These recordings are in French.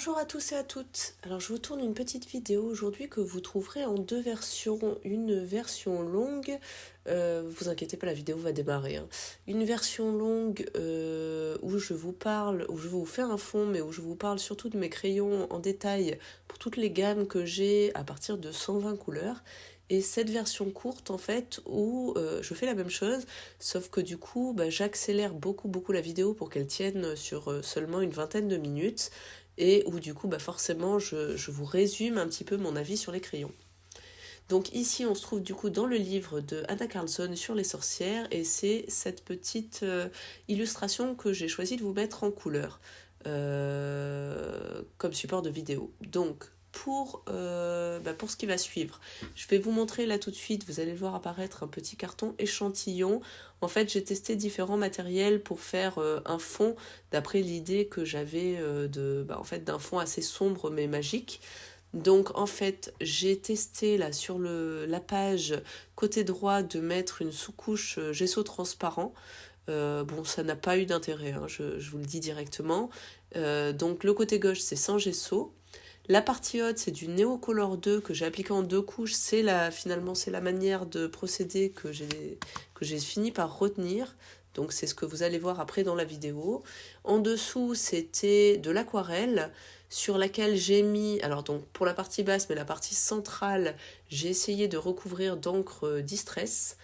Bonjour à tous et à toutes. Alors je vous tourne une petite vidéo aujourd'hui que vous trouverez en deux versions. Une version longue, vous inquiétez pas, la vidéo va démarrer, hein. Une version longue où je vous parle, où je vais vous faire un fond, mais où je vous parle surtout de mes crayons en détail pour toutes les gammes que j'ai à partir de 120 couleurs. Et cette version courte en fait où je fais la même chose, sauf que du coup j'accélère beaucoup la vidéo pour qu'elle tienne sur seulement une vingtaine de minutes et où du coup forcément je vous résume un petit peu mon avis sur les crayons. Donc ici on se trouve du coup dans le livre de Anna Karlsson sur les sorcières et c'est cette petite illustration que j'ai choisi de vous mettre en couleur comme support de vidéo. Donc pour ce qui va suivre, je vais vous montrer là tout de suite, vous allez le voir apparaître un petit carton échantillon. En fait j'ai testé différents matériels pour faire un fond d'après l'idée que j'avais d'un fond assez sombre mais magique. Donc en fait j'ai testé là sur la page côté droit de mettre une sous-couche gesso transparent. Bon ça n'a pas eu d'intérêt, hein, je vous le dis directement. Donc le côté gauche c'est sans gesso. La partie haute c'est du Neocolor 2 que j'ai appliqué en deux couches. Finalement c'est la manière de procéder que j'ai fini par retenir. Donc c'est ce que vous allez voir après dans la vidéo. En dessous c'était de l'aquarelle sur laquelle j'ai mis, alors donc pour la partie basse mais la partie centrale, j'ai essayé de recouvrir d'encre Distress.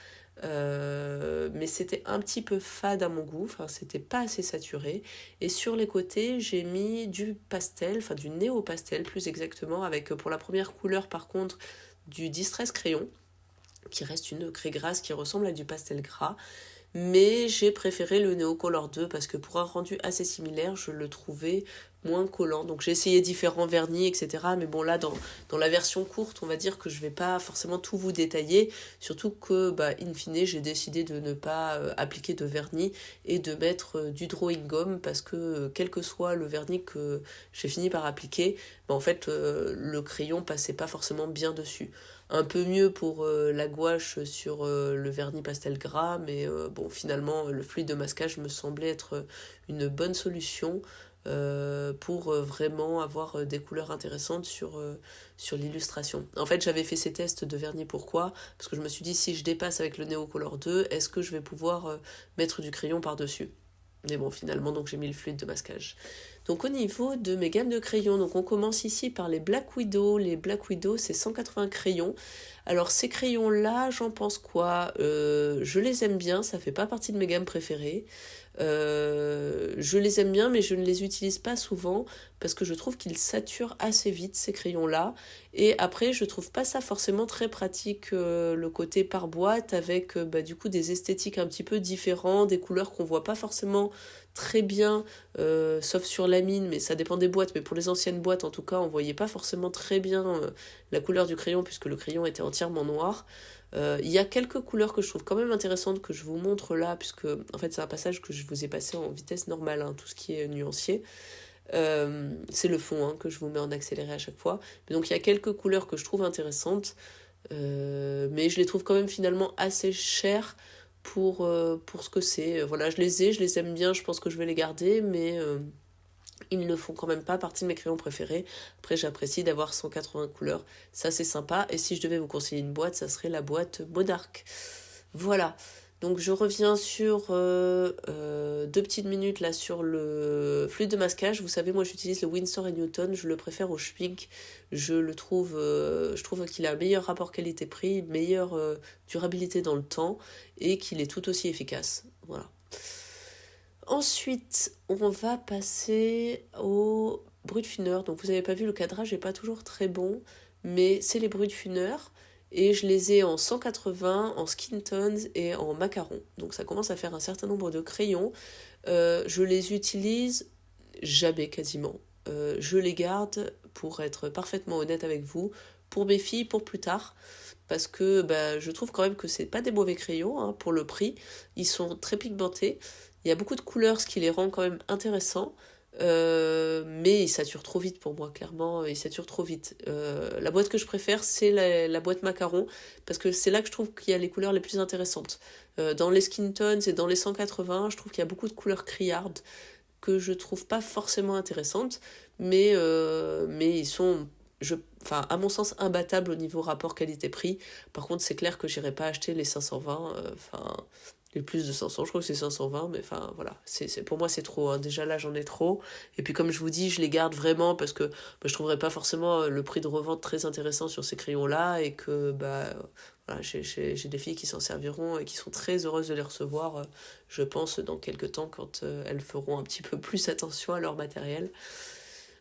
Mais c'était un petit peu fade à mon goût, enfin c'était pas assez saturé. Et sur les côtés j'ai mis du pastel, enfin du néo pastel plus exactement, avec pour la première couleur par contre du Distress crayon qui reste une craie grasse qui ressemble à du pastel gras. Mais j'ai préféré le Neocolor 2 parce que pour un rendu assez similaire, je le trouvais moins collant. Donc j'ai essayé différents vernis, etc. Mais bon, là, dans la version courte, on va dire que je vais pas forcément tout vous détailler. Surtout que, in fine, j'ai décidé de ne pas appliquer de vernis et de mettre du drawing gum parce que, quel que soit le vernis que j'ai fini par appliquer, en fait, le crayon passait pas forcément bien dessus. Un peu mieux pour la gouache sur le vernis pastel gras, mais bon, finalement, le fluide de masquage me semblait être une bonne solution pour vraiment avoir des couleurs intéressantes sur l'illustration. En fait, j'avais fait ces tests de vernis, pourquoi ? Parce que je me suis dit, si je dépasse avec le Neocolor 2, est-ce que je vais pouvoir mettre du crayon par-dessus ? Mais bon, finalement, donc j'ai mis le fluide de masquage. Donc au niveau de mes gammes de crayons, donc on commence ici par les Black Widow. Les Black Widow, c'est 180 crayons. Alors ces crayons-là, j'en pense quoi ? Je les aime bien, ça fait pas partie de mes gammes préférées. Je les aime bien, mais je ne les utilise pas souvent parce que je trouve qu'ils saturent assez vite ces crayons-là. Et après, je trouve pas ça forcément très pratique, le côté par boîte avec du coup des esthétiques un petit peu différentes, des couleurs qu'on voit pas forcément très bien, sauf sur la mine, mais ça dépend des boîtes. Mais pour les anciennes boîtes, en tout cas, on voyait pas forcément très bien la couleur du crayon puisque le crayon était entièrement noir. Il y a quelques couleurs que je trouve quand même intéressantes que je vous montre là, puisque en fait c'est un passage que je vous ai passé en vitesse normale, hein, tout ce qui est nuancier. C'est le fond que je vous mets en accéléré à chaque fois. Mais donc il y a quelques couleurs que je trouve intéressantes, mais je les trouve quand même finalement assez chères pour ce que c'est. Voilà, je les aime bien, je pense que je vais les garder, mais ils ne font quand même pas partie de mes crayons préférés. Après, j'apprécie d'avoir 180 couleurs. Ça, c'est sympa. Et si je devais vous conseiller une boîte, ça serait la boîte Monarch. Voilà. Donc, je reviens sur 2 petites minutes là sur le fluide de masquage. Vous savez, moi, j'utilise le Winsor & Newton. Je le préfère au Schmink. Je trouve qu'il a un meilleur rapport qualité-prix, une meilleure durabilité dans le temps et qu'il est tout aussi efficace. Voilà. Ensuite, on va passer au Brutfunner. Donc vous n'avez pas vu, le cadrage n'est pas toujours très bon, mais c'est les Brutfunner. Et je les ai en 180, en skin tones et en macaron. Donc ça commence à faire un certain nombre de crayons. Je les utilise jamais quasiment. Je les garde, pour être parfaitement honnête avec vous, pour mes filles, pour plus tard. Parce que je trouve quand même que c'est pas des mauvais crayons pour le prix. Ils sont très pigmentés. Il y a beaucoup de couleurs, ce qui les rend quand même intéressants. Mais ils saturent trop vite pour moi, clairement. Ils saturent trop vite. La boîte que je préfère, c'est la boîte macaron. Parce que c'est là que je trouve qu'il y a les couleurs les plus intéressantes. Dans les skin tones et dans les 180, je trouve qu'il y a beaucoup de couleurs criardes. que je trouve pas forcément intéressantes, mais ils sont, à mon sens, imbattables au niveau rapport qualité-prix. Par contre, c'est clair que j'irai pas acheter les 520, les plus de 500, je crois que c'est 520, mais enfin voilà, pour moi c'est trop, hein. Déjà là j'en ai trop, et puis comme je vous dis, je les garde vraiment parce que je trouverais pas forcément le prix de revente très intéressant sur ces crayons-là, et que voilà, j'ai des filles qui s'en serviront et qui sont très heureuses de les recevoir, je pense, dans quelques temps, quand elles feront un petit peu plus attention à leur matériel.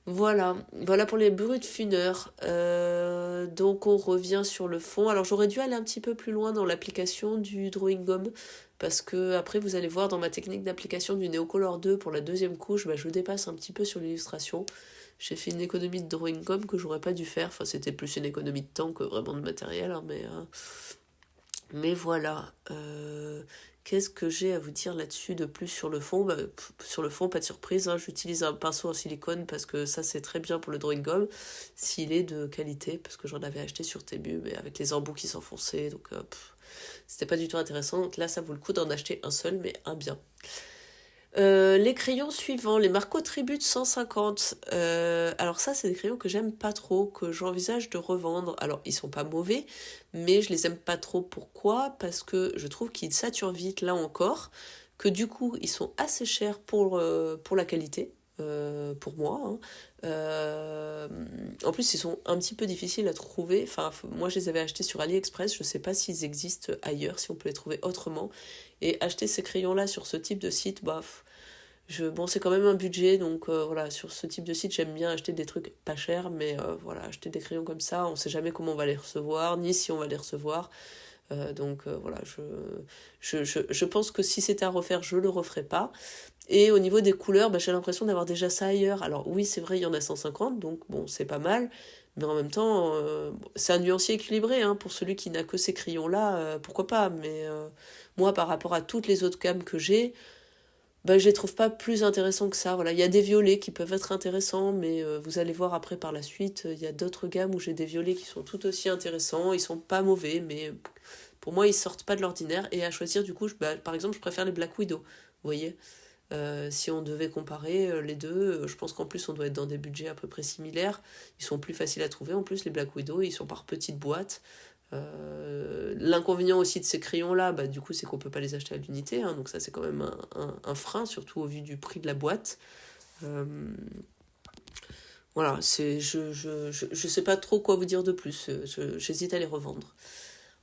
Voilà pour les brutes funeurs. Donc on revient sur le fond. Alors j'aurais dû aller un petit peu plus loin dans l'application du Drawing Gum, parce que après vous allez voir dans ma technique d'application du Neocolor 2 pour la deuxième couche, je dépasse un petit peu sur l'illustration. J'ai fait une économie de Drawing Gum que j'aurais pas dû faire. Enfin, c'était plus une économie de temps que vraiment de matériel, hein, mais voilà. Qu'est-ce que j'ai à vous dire là-dessus de plus sur le fond? Sur le fond, pas de surprise, hein, j'utilise un pinceau en silicone parce que ça c'est très bien pour le drawing gum, s'il est de qualité, parce que j'en avais acheté sur Temu, mais avec les embouts qui s'enfonçaient, donc c'était pas du tout intéressant. Donc là ça vaut le coup d'en acheter un seul, mais un bien. Les crayons suivants, les Marco Tribute 150. Alors ça, c'est des crayons que j'aime pas trop, que j'envisage de revendre. Alors, ils sont pas mauvais, mais je les aime pas trop. Pourquoi? Parce que je trouve qu'ils saturent vite, là encore, que du coup, ils sont assez chers pour la qualité, pour moi, hein. En plus, ils sont un petit peu difficiles à trouver. Enfin, moi, je les avais achetés sur AliExpress. Je sais pas s'ils existent ailleurs, si on peut les trouver autrement. Et acheter ces crayons-là sur ce type de site, bon, c'est quand même un budget, donc voilà, sur ce type de site, j'aime bien acheter des trucs pas chers, mais voilà, acheter des crayons comme ça, on sait jamais comment on va les recevoir, ni si on va les recevoir. Donc voilà, je pense que si c'était à refaire, je le referais pas. Et au niveau des couleurs, j'ai l'impression d'avoir déjà ça ailleurs. Alors oui, c'est vrai, il y en a 150, donc bon, c'est pas mal. Mais en même temps, c'est un nuancier équilibré, hein, pour celui qui n'a que ces crayons-là, pourquoi pas. Mais moi, par rapport à toutes les autres gammes que j'ai, je les trouve pas plus intéressants que ça. Voilà, il y a des violets qui peuvent être intéressants, mais vous allez voir après par la suite, il y a d'autres gammes où j'ai des violets qui sont tout aussi intéressants. Ils sont pas mauvais, mais pour moi, ils sortent pas de l'ordinaire. Et à choisir, du coup, par exemple, je préfère les Black Widow. Vous voyez, si on devait comparer les deux, je pense qu'en plus on doit être dans des budgets à peu près similaires. Ils sont plus faciles à trouver. En plus, les Black Widow, ils sont par petites boîtes. L'inconvénient aussi de ces crayons-là, du coup, c'est qu'on peut pas les acheter à l'unité, hein, donc ça c'est quand même un frein, surtout au vu du prix de la boîte. Euh, voilà, je sais pas trop quoi vous dire de plus, j'hésite à les revendre.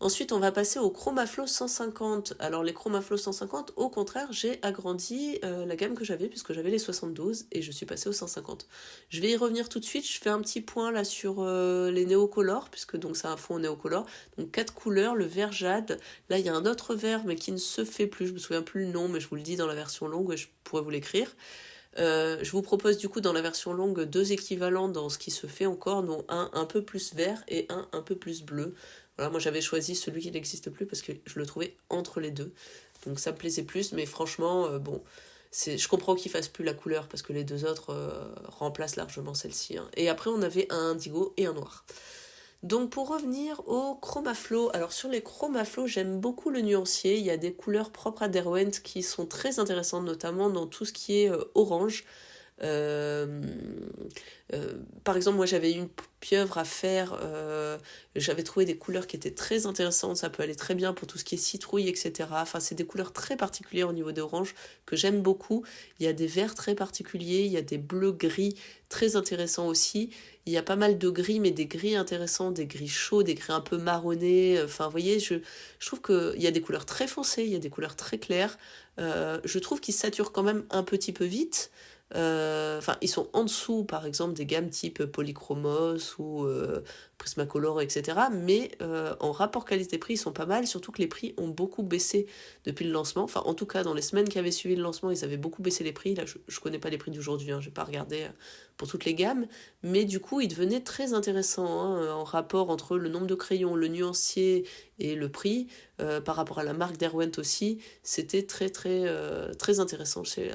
Ensuite, on va passer au Chromaflow 150. Alors, les Chromaflow 150, au contraire, j'ai agrandi la gamme que j'avais, puisque j'avais les 72, et je suis passée aux 150. Je vais y revenir tout de suite. Je fais un petit point là sur les néocolores, puisque donc c'est un fond néocolore. Donc, 4 couleurs, le vert jade. Là, il y a un autre vert, mais qui ne se fait plus. Je me souviens plus le nom, mais je vous le dis dans la version longue, je pourrais vous l'écrire. Je vous propose du coup dans la version longue 2 équivalents dans ce qui se fait encore, dont un peu plus vert et un peu plus bleu. Voilà, moi j'avais choisi celui qui n'existe plus parce que je le trouvais entre les deux. Donc ça me plaisait plus, mais franchement, bon, je comprends qu'il fasse plus la couleur parce que les deux autres remplacent largement celle-ci, hein. Et après on avait un indigo et un noir. Donc pour revenir au Chromaflow, alors sur les Chromaflow, j'aime beaucoup le nuancier. Il y a des couleurs propres à Derwent qui sont très intéressantes, notamment dans tout ce qui est orange. Euh, Par exemple, moi j'avais une pieuvre à faire, j'avais trouvé des couleurs qui étaient très intéressantes, ça peut aller très bien pour tout ce qui est citrouille, etc. Enfin, c'est des couleurs très particulières au niveau des oranges que j'aime beaucoup. Il y a des verts très particuliers, il y a des bleus gris très intéressants aussi. Il y a pas mal de gris, mais des gris intéressants, des gris chauds, des gris un peu marronnés. Enfin, vous voyez, je trouve qu'il y a des couleurs très foncées, il y a des couleurs très claires. Je trouve qu'ils saturent quand même un petit peu vite. Enfin, ils sont en dessous, par exemple, des gammes type Polychromos ou Prismacolor, etc. Mais en rapport qualité-prix, ils sont pas mal, surtout que les prix ont beaucoup baissé depuis le lancement. Enfin, en tout cas, dans les semaines qui avaient suivi le lancement, ils avaient beaucoup baissé les prix. Là, je connais pas les prix d'aujourd'hui, hein, j'ai pas regardé pour toutes les gammes. Mais du coup, ils devenaient très intéressants, hein, en rapport entre le nombre de crayons, le nuancier et le prix. Par rapport à la marque Derwent aussi, c'était très intéressant. C'est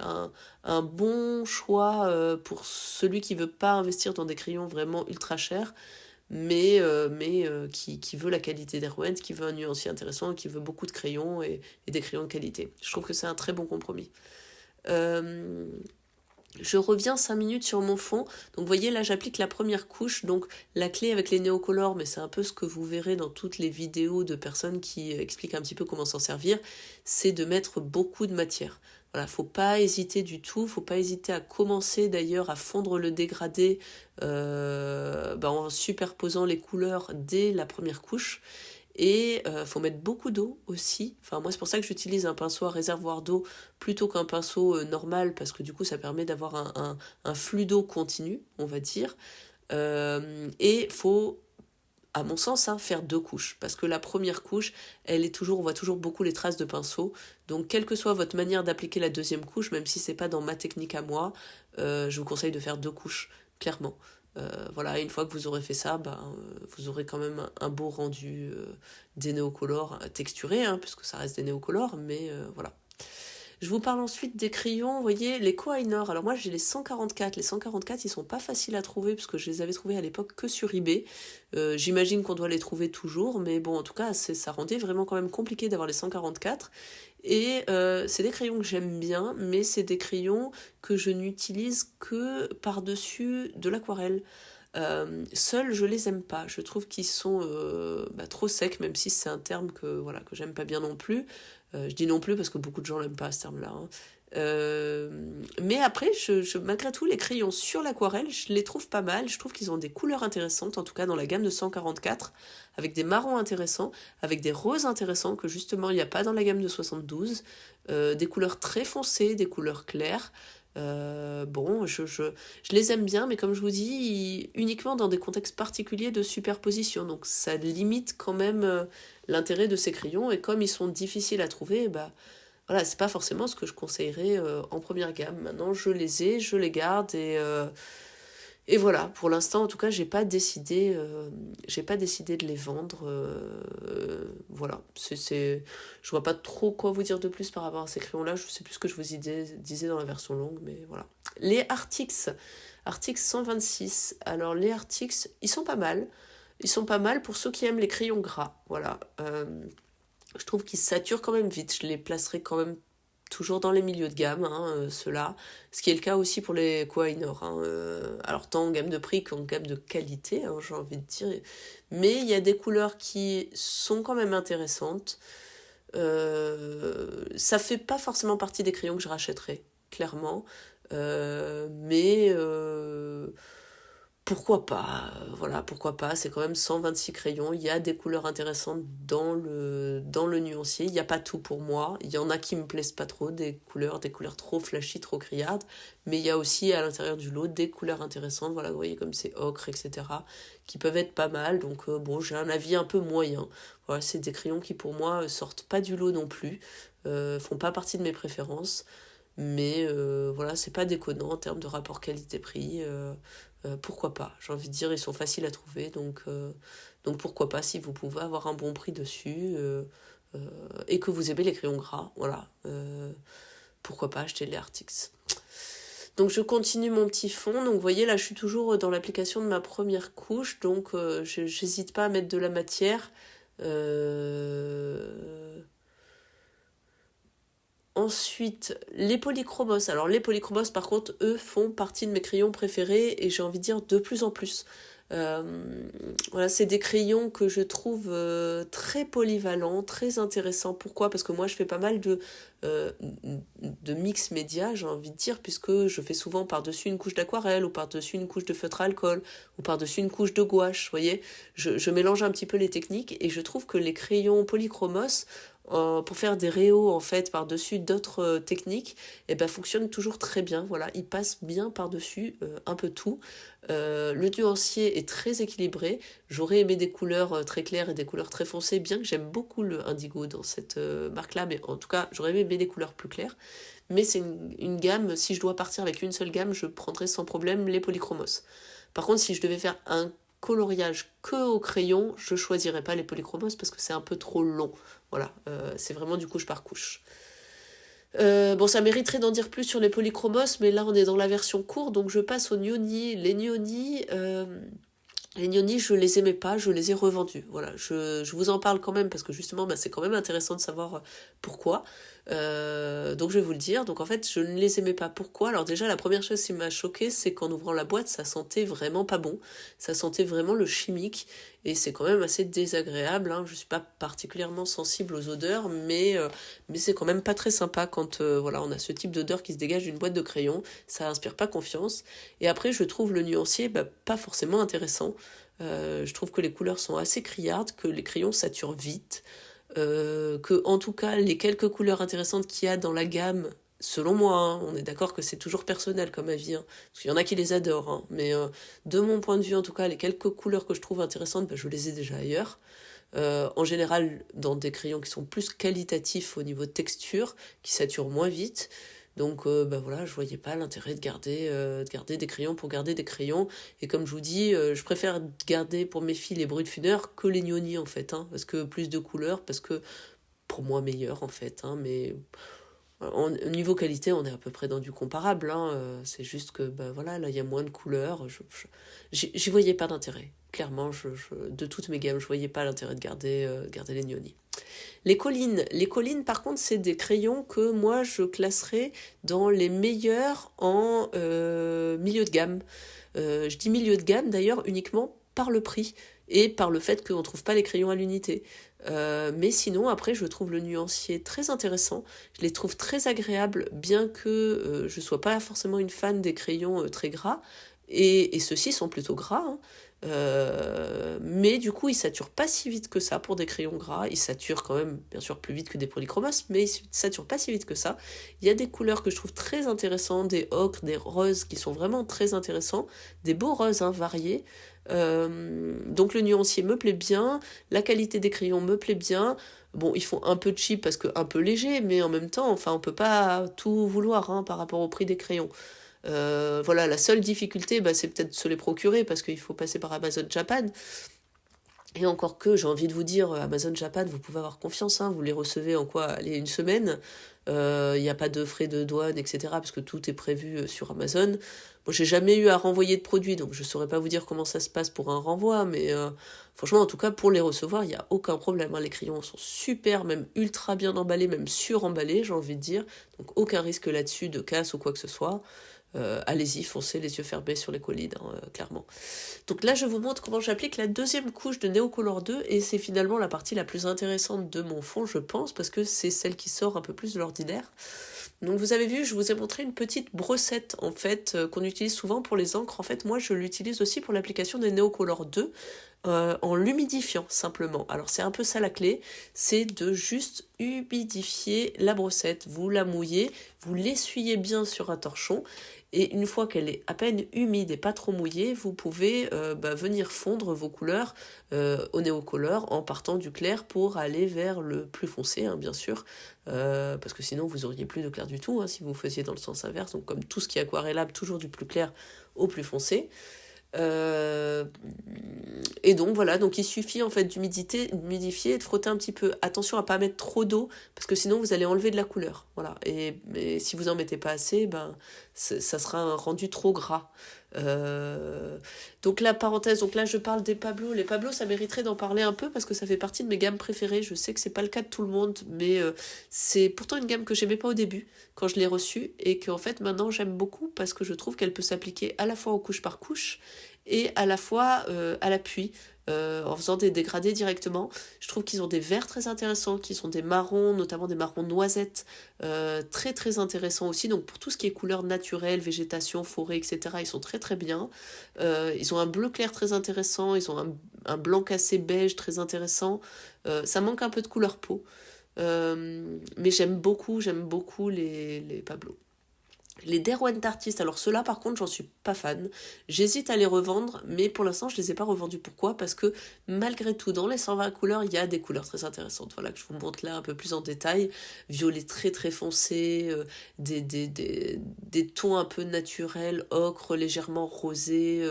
un bon choix pour celui qui veut pas investir dans des crayons vraiment ultra chers, mais qui veut la qualité d'Erwent, qui veut un nuancier intéressant, qui veut beaucoup de crayons et des crayons de qualité. Je trouve que c'est un très bon compromis. Euh, Je reviens 5 minutes sur mon fond. Donc vous voyez là j'applique la première couche. Donc la clé avec les néocolores, mais c'est un peu ce que vous verrez dans toutes les vidéos de personnes qui expliquent un petit peu comment s'en servir, c'est de mettre beaucoup de matière. Voilà, faut pas hésiter du tout, faut pas hésiter à commencer d'ailleurs à fondre le dégradé en superposant les couleurs dès la première couche. Et faut mettre beaucoup d'eau aussi. Enfin, moi, c'est pour ça que j'utilise un pinceau à réservoir d'eau plutôt qu'un pinceau normal, parce que du coup, ça permet d'avoir un flux d'eau continu, on va dire. Et faut, à mon sens, faire 2 couches, parce que la première couche, on voit toujours beaucoup les traces de pinceau. Donc, quelle que soit votre manière d'appliquer la deuxième couche, même si c'est pas dans ma technique à moi, je vous conseille de faire 2 couches, clairement. Voilà, une fois que vous aurez fait ça, vous aurez quand même un beau rendu des néocolores texturés, puisque ça reste des néocolores, mais voilà. Je vous parle ensuite des crayons, vous voyez, les Koh-Ainer. Alors moi j'ai les 144. Les 144, ils sont pas faciles à trouver, parce que je les avais trouvés à l'époque que sur eBay. J'imagine qu'on doit les trouver toujours, mais bon, en tout cas, ça rendait vraiment quand même compliqué d'avoir les 144. Et c'est des crayons que j'aime bien, mais c'est des crayons que je n'utilise que par-dessus de l'aquarelle. Seuls, je les aime pas. Je trouve qu'ils sont trop secs, même si c'est un terme que j'aime pas bien non plus. Je dis non plus parce que beaucoup de gens l'aiment pas ce terme-là. Mais après, malgré tout, les crayons sur l'aquarelle, je les trouve pas mal. Je trouve qu'ils ont des couleurs intéressantes, en tout cas dans la gamme de 144, avec des marrons intéressants, avec des roses intéressants que justement il n'y a pas dans la gamme de 72, des couleurs très foncées, des couleurs claires. Je les aime bien, mais comme je vous dis, uniquement dans des contextes particuliers de superposition. Donc ça limite quand même l'intérêt de ces crayons. Et comme ils sont difficiles à trouver, voilà, c'est pas forcément ce que je conseillerais en première gamme. Maintenant, je les ai, je les garde et voilà. Pour l'instant, en tout cas, j'ai pas décidé de les vendre. Voilà, je vois pas trop quoi vous dire de plus par rapport à ces crayons-là. Je sais plus ce que je vous disais dans la version longue, mais voilà. Les Artix 126. Alors les Artix, ils sont pas mal. Ils sont pas mal pour ceux qui aiment les crayons gras. Voilà. Je trouve qu'ils saturent quand même vite. Je les placerai quand même toujours dans les milieux de gamme, ceux-là. Ce qui est le cas aussi pour les Koh-Ainer. Alors tant en gamme de prix qu'en gamme de qualité, j'ai envie de dire. Mais il y a des couleurs qui sont quand même intéressantes. Ça fait pas forcément partie des crayons que je rachèterai, clairement. Mais pourquoi pas, voilà, pourquoi pas, c'est quand même 126 crayons, il y a des couleurs intéressantes dans le nuancier, il n'y a pas tout pour moi, il y en a qui me plaisent pas trop, des couleurs trop flashy, trop criardes, mais il y a aussi à l'intérieur du lot des couleurs intéressantes, voilà, vous voyez comme c'est ocre, etc., qui peuvent être pas mal, donc j'ai un avis un peu moyen, voilà, c'est des crayons qui pour moi sortent pas du lot non plus, font pas partie de mes préférences, mais voilà, c'est pas déconnant en termes de rapport qualité-prix, pourquoi pas, j'ai envie de dire, ils sont faciles à trouver, donc pourquoi pas, si vous pouvez avoir un bon prix dessus, et que vous aimez les crayons gras, voilà, pourquoi pas acheter les Artix. Donc je continue mon petit fond, donc vous voyez là je suis toujours dans l'application de ma première couche, donc j'hésite pas à mettre de la matière. Ensuite, les polychromos. Alors les polychromos, par contre, eux font partie de mes crayons préférés et j'ai envie de dire de plus en plus. Voilà, c'est des crayons que je trouve très polyvalents, très intéressants. Pourquoi ? Parce que moi, je fais pas mal de mix média, j'ai envie de dire, puisque je fais souvent par-dessus une couche d'aquarelle, ou par-dessus une couche de feutre à alcool, ou par-dessus une couche de gouache, vous voyez. Je mélange un petit peu les techniques et je trouve que les crayons polychromos, pour faire des réaux en fait par-dessus d'autres techniques, fonctionnent toujours très bien. Voilà, ils passent bien par-dessus un peu tout. Le nuancier est très équilibré. J'aurais aimé des couleurs très claires et des couleurs très foncées, bien que j'aime beaucoup le indigo dans cette marque-là, mais en tout cas, j'aurais aimé des couleurs plus claires. Mais c'est une gamme, si je dois partir avec une seule gamme, je prendrais sans problème les polychromos. Par contre, si je devais faire un coloriage que au crayon, je choisirais pas les polychromos parce que c'est un peu trop long. Voilà, c'est vraiment du couche par couche. Ça mériterait d'en dire plus sur les polychromos, mais là on est dans la version courte, donc je passe aux Nioni. Les Nioni, je les aimais pas, je les ai revendus. Voilà, je vous en parle quand même parce que justement, c'est quand même intéressant de savoir pourquoi. Donc je vais vous le dire. Donc en fait, je ne les aimais pas. Pourquoi? Alors déjà, la première chose qui m'a choquée, c'est qu'en ouvrant la boîte, ça sentait vraiment pas bon. Ça sentait vraiment le chimique. Et c'est quand même assez désagréable, hein. Je suis pas particulièrement sensible aux odeurs, mais c'est quand même pas très sympa quand voilà, on a ce type d'odeur qui se dégage d'une boîte de crayons. Ça inspire pas confiance. Et après, je trouve le nuancier pas forcément intéressant. Je trouve que les couleurs sont assez criardes, que les crayons saturent vite, que en tout cas les quelques couleurs intéressantes qu'il y a dans la gamme, selon moi, hein, on est d'accord que c'est toujours personnel comme avis, hein, parce qu'il y en a qui les adorent, hein, mais de mon point de vue en tout cas, les quelques couleurs que je trouve intéressantes, je les ai déjà ailleurs. En général dans des crayons qui sont plus qualitatifs au niveau de texture, qui saturent moins vite. Donc voilà, je voyais pas l'intérêt de garder des crayons pour garder des crayons. Et comme je vous dis, je préfère garder pour mes filles les Brutfuner que les Nioni en fait, hein, parce que plus de couleurs, parce que pour moi meilleur en fait, hein, mais au niveau qualité, on est à peu près dans du comparable, hein, c'est juste que voilà, là il y a moins de couleurs, j'y voyais pas d'intérêt. Clairement, de toutes mes gammes, je voyais pas l'intérêt de garder les Nioni. Les collines, par contre, c'est des crayons que moi je classerais dans les meilleurs en milieu de gamme. Je dis milieu de gamme d'ailleurs uniquement par le prix et par le fait qu'on ne trouve pas les crayons à l'unité. Mais sinon, après, je trouve le nuancier très intéressant. Je les trouve très agréables, bien que je ne sois pas forcément une fan des crayons très gras. Et ceux-ci sont plutôt gras, hein. Mais du coup, ils saturent pas si vite que ça pour des crayons gras. Ils saturent quand même, bien sûr, plus vite que des polychromos, mais ils saturent pas si vite que ça. Il y a des couleurs que je trouve très intéressantes, des ocres, des roses qui sont vraiment très intéressants, des beaux roses, hein, variés. Donc le nuancier me plaît bien, la qualité des crayons me plaît bien. Bon, ils font un peu cheap parce que un peu léger, mais en même temps, enfin, on peut pas tout vouloir, hein, par rapport au prix des crayons. Voilà, la seule difficulté, c'est peut-être de se les procurer parce qu'il faut passer par Amazon Japan. Et encore que, j'ai envie de vous dire, Amazon Japan, vous pouvez avoir confiance, hein, vous les recevez en quoi? Allez, une semaine. Il n'y a pas de frais de douane, etc. parce que tout est prévu sur Amazon. Moi, j'ai jamais eu à renvoyer de produits, donc je saurais pas vous dire comment ça se passe pour un renvoi, mais franchement, en tout cas, pour les recevoir, il n'y a aucun problème, hein. Les crayons sont super, même ultra bien emballés, même sur-emballés, j'ai envie de dire. Donc aucun risque là-dessus de casse ou quoi que ce soit. Allez-y, foncez les yeux fermés sur les collines, hein, clairement. Donc là, je vous montre comment j'applique la deuxième couche de Neocolor 2, et c'est finalement la partie la plus intéressante de mon fond, je pense, parce que c'est celle qui sort un peu plus de l'ordinaire. Donc vous avez vu, je vous ai montré une petite brossette, en fait, qu'on utilise souvent pour les encres. En fait, moi, je l'utilise aussi pour l'application des Neocolor 2, en l'humidifiant, simplement. Alors c'est un peu ça la clé, c'est de juste humidifier la brossette. Vous la mouillez, vous l'essuyez bien sur un torchon, et une fois qu'elle est à peine humide et pas trop mouillée, vous pouvez venir fondre vos couleurs au Neocolor en partant du clair pour aller vers le plus foncé, hein, bien sûr, parce que sinon vous auriez plus de clair du tout, hein, si vous faisiez dans le sens inverse. Donc comme tout ce qui est aquarellable, toujours du plus clair au plus foncé. Et donc voilà, donc il suffit en fait d'humidifier et de frotter un petit peu. Attention à pas mettre trop d'eau parce que sinon vous allez enlever de la couleur. Voilà. Et si vous en mettez pas assez, ça sera un rendu trop gras. Donc la parenthèse, donc là je parle des Pablo. Les Pablo, ça mériterait d'en parler un peu parce que ça fait partie de mes gammes préférées. Je sais que c'est pas le cas de tout le monde, mais c'est pourtant une gamme que j'aimais pas au début quand je l'ai reçue et qu'en fait maintenant j'aime beaucoup parce que je trouve qu'elle peut s'appliquer à la fois aux couches par couche et à la fois à l'appui. En faisant des dégradés directement. Je trouve qu'ils ont des verts très intéressants, qui sont des marrons, notamment des marrons noisettes, très très intéressants aussi. Donc pour tout ce qui est couleurs naturelles, végétation, forêt, etc., ils sont très très bien. Ils ont un bleu clair très intéressant, ils ont un blanc cassé beige très intéressant. Ça manque un peu de couleur peau. Mais j'aime beaucoup les Pablo. Les Derwent Artist, alors ceux-là par contre j'en suis pas fan, j'hésite à les revendre, mais pour l'instant je les ai pas revendus. Pourquoi? Parce que malgré tout dans les 120 couleurs il y a des couleurs très intéressantes, voilà, que je vous montre là un peu plus en détail, violet très très foncé, des tons un peu naturels, ocre légèrement rosé,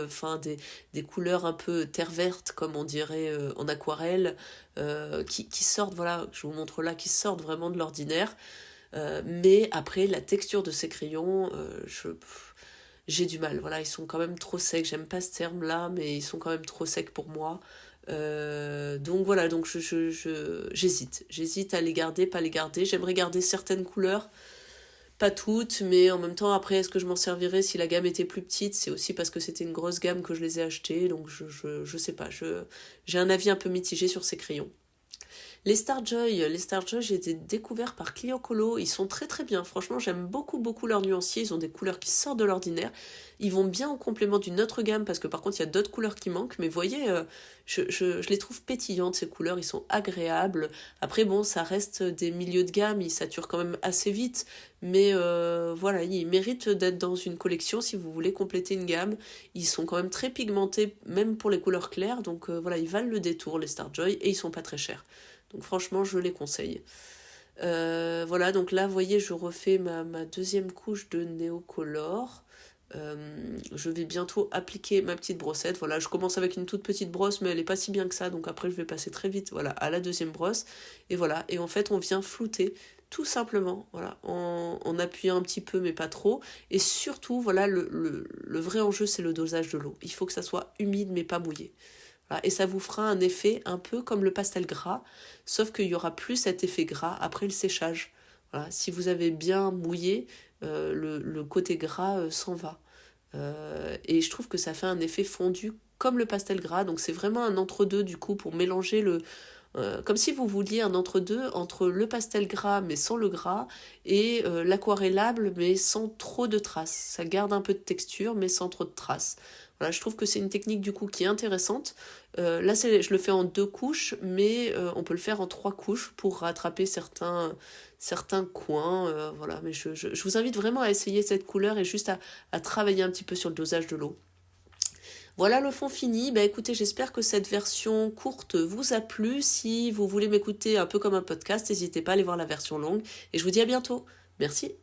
des couleurs un peu terre verte comme on dirait en aquarelle, qui sortent, voilà, je vous montre là, qui sortent vraiment de l'ordinaire. Mais après, la texture de ces crayons, j'ai du mal. Voilà, ils sont quand même trop secs. J'aime pas ce terme-là, mais ils sont quand même trop secs pour moi. Donc voilà, donc j'hésite à les garder, pas les garder. J'aimerais garder certaines couleurs, pas toutes, mais en même temps, après, est-ce que je m'en servirais si la gamme était plus petite? C'est aussi parce que c'était une grosse gamme que je les ai achetés, donc je sais pas, j'ai un avis un peu mitigé sur ces crayons. Les Starjoy, j'ai été découverts par Clio Colo. Ils sont très très bien. Franchement, j'aime beaucoup beaucoup leurs nuanciers. Ils ont des couleurs qui sortent de l'ordinaire. Ils vont bien en complément d'une autre gamme parce que par contre, il y a d'autres couleurs qui manquent. Mais vous voyez, je les trouve pétillantes ces couleurs. Ils sont agréables. Après, bon, ça reste des milieux de gamme. Ils saturent quand même assez vite. Mais voilà, ils méritent d'être dans une collection si vous voulez compléter une gamme. Ils sont quand même très pigmentés, même pour les couleurs claires. Donc voilà, ils valent le détour, les Starjoy. Et ils sont pas très chers. Donc franchement, je les conseille. Voilà, donc là, vous voyez, je refais ma deuxième couche de Neocolor. Je vais bientôt appliquer ma petite brossette. Voilà, je commence avec une toute petite brosse, mais elle n'est pas si bien que ça. Donc après, je vais passer très vite voilà, à la deuxième brosse. Et voilà, et en fait, on vient flouter tout simplement, voilà, en appuyant un petit peu, mais pas trop. Et surtout, voilà, le vrai enjeu, c'est le dosage de l'eau. Il faut que ça soit humide, mais pas mouillé. Voilà, et ça vous fera un effet un peu comme le pastel gras, sauf qu'il n'y aura plus cet effet gras après le séchage. Voilà, si vous avez bien mouillé, le côté gras s'en va. Et je trouve que ça fait un effet fondu comme le pastel gras, donc c'est vraiment un entre-deux du coup pour mélanger comme si vous vouliez un entre-deux entre le pastel gras mais sans le gras et l'aquarellable mais sans trop de traces. Ça garde un peu de texture mais sans trop de traces. Voilà, je trouve que c'est une technique du coup qui est intéressante. Là, je le fais en 2 couches, mais on peut le faire en 3 couches pour rattraper certains coins. Voilà, mais je vous invite vraiment à essayer cette couleur et juste à travailler un petit peu sur le dosage de l'eau. Voilà le fond fini. Bah écoutez, j'espère que cette version courte vous a plu. Si vous voulez m'écouter un peu comme un podcast, n'hésitez pas à aller voir la version longue. Et je vous dis à bientôt. Merci.